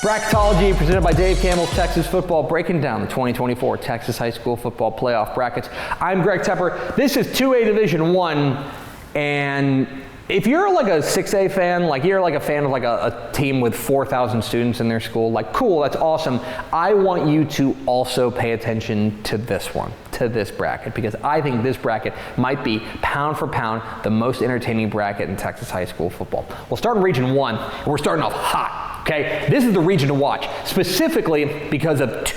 Bracketology presented by Dave Campbell's Texas Football, breaking down the 2024 Texas High School Football Playoff brackets. I'm Greg Tepper. This is 2A Division I, and if you're like a 6A fan, like you're like a fan of like a team with 4,000 students in their school, like cool, that's awesome. I want you to also pay attention to this one, to this bracket, because I think this bracket might be pound for pound the most entertaining bracket in Texas high school football. We'll start in Region 1, and we're starting off hot. Okay, this is the region to watch, specifically because of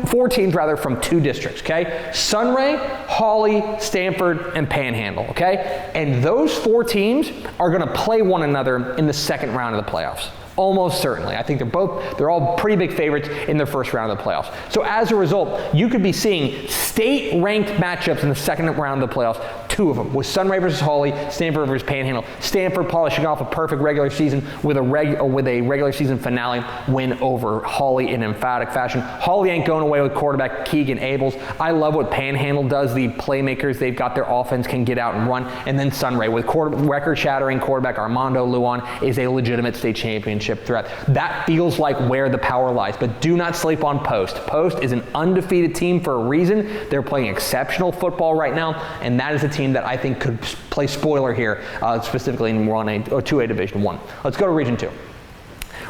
four teams from two districts, okay? Sunray, Hawley, Stanford, and Panhandle, okay? And those four teams are gonna play one another in the second round of the playoffs. Almost certainly. I think they're all pretty big favorites in their first round of the playoffs. So as a result, you could be seeing state-ranked matchups in the second round of the playoffs, two of them, with Sunray versus Hawley, Stanford versus Panhandle. Stanford polishing off a perfect regular season with a regular season finale win over Hawley in emphatic fashion. Hawley ain't going away with quarterback Keegan Abels. I love what Panhandle does. The playmakers they've got, their offense can get out and run. And then Sunray with record-shattering quarterback Armando Luan is a legitimate state championship threat. That feels like where the power lies, but do not sleep on Post. Post is an undefeated team for a reason. They're playing exceptional football right now, and that is a team that I think could play spoiler here, specifically in 1A or 2A Division 1. Let's go to Region 2.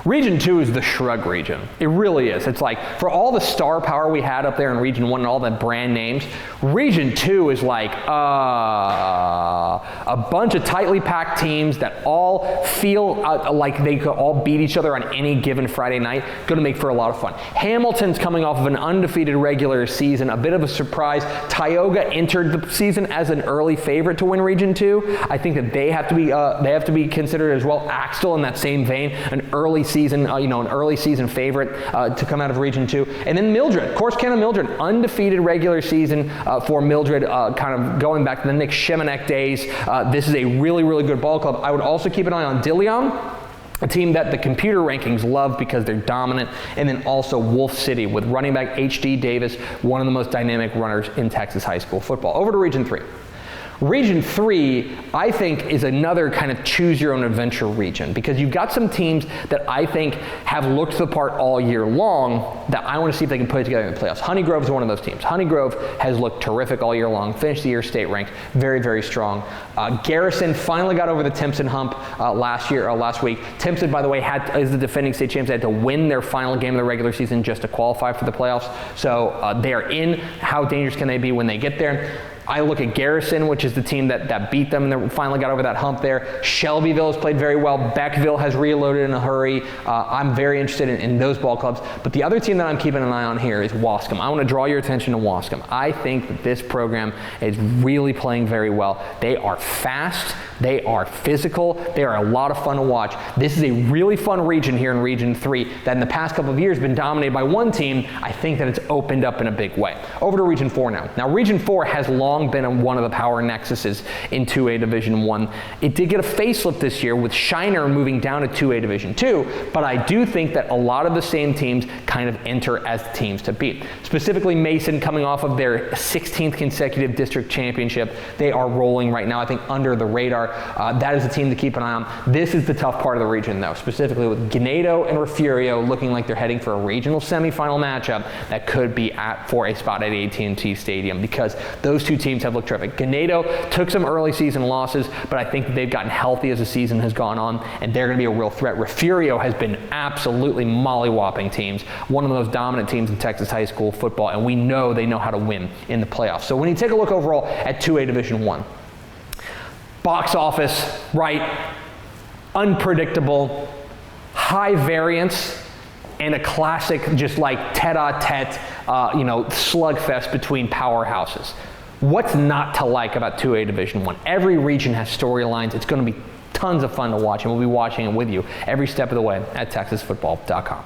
Region 2 is the shrug region. It really is. It's like, for all the star power we had up there in Region 1 and all the brand names, Region 2 is like a bunch of tightly packed teams that all feel like they could all beat each other on any given Friday night. Going to make for a lot of fun. Hamilton's coming off of an undefeated regular season, a bit of a surprise. Tioga entered the season as an early favorite to win Region 2. I think that they have to be considered as well. Axtell in that same vein, an early season favorite to come out of Region 2. And then Mildred, Corsicana Mildred, undefeated regular season for Mildred, kind of going back to the Nick Shemenek days. This is a really, really good ball club. I would also keep an eye on Dilion, a team that the computer rankings love because they're dominant, and then also Wolf City with running back H.D. Davis, one of the most dynamic runners in Texas high school football. Over to Region 3. Region 3, I think, is another kind of choose-your-own-adventure region because you've got some teams that I think have looked the part all year long that I want to see if they can put it together in the playoffs. Honey Grove is one of those teams. Honey Grove has looked terrific all year long, finished the year state-ranked, very, very strong. Garrison finally got over the Timpson hump last week. Timpson, by the way, is the defending state champs. They had to win their final game of the regular season just to qualify for the playoffs. So they are in. How dangerous can they be when they get there? I look at Garrison, which is the team that beat them and finally got over that hump there. Shelbyville has played very well. Beckville has reloaded in a hurry. I'm very interested in those ball clubs. But the other team that I'm keeping an eye on here is Wascom. I want to draw your attention to Wascom. I think that this program is really playing very well. They are fast. They are physical. They are a lot of fun to watch. This is a really fun region here in Region 3 that in the past couple of years has been dominated by one team. I think that it's opened up in a big way. Over to Region 4 now. Now, Region 4 has long been one of the power nexuses in 2A Division 1. It did get a facelift this year with Shiner moving down to 2A Division 2, but I do think that a lot of the same teams kind of enter as teams to beat. Specifically, Mason coming off of their 16th consecutive district championship. They are rolling right now, I think, under the radar. That is a team to keep an eye on. This is the tough part of the region, though, specifically with Ganado and Refugio looking like they're heading for a regional semifinal matchup that could be for a spot at AT&T Stadium because those two teams have looked terrific. Ganado took some early season losses, but I think they've gotten healthy as the season has gone on, and they're going to be a real threat. Refugio has been absolutely molly-whopping teams, one of the most dominant teams in Texas high school football, and we know they know how to win in the playoffs. So when you take a look overall at 2A Division 1, box office, right, unpredictable, high variance, and a classic just like tete-a-tete, slugfest between powerhouses. What's not to like about 2A Division 1? Every region has storylines. It's going to be tons of fun to watch, and we'll be watching it with you every step of the way at TexasFootball.com.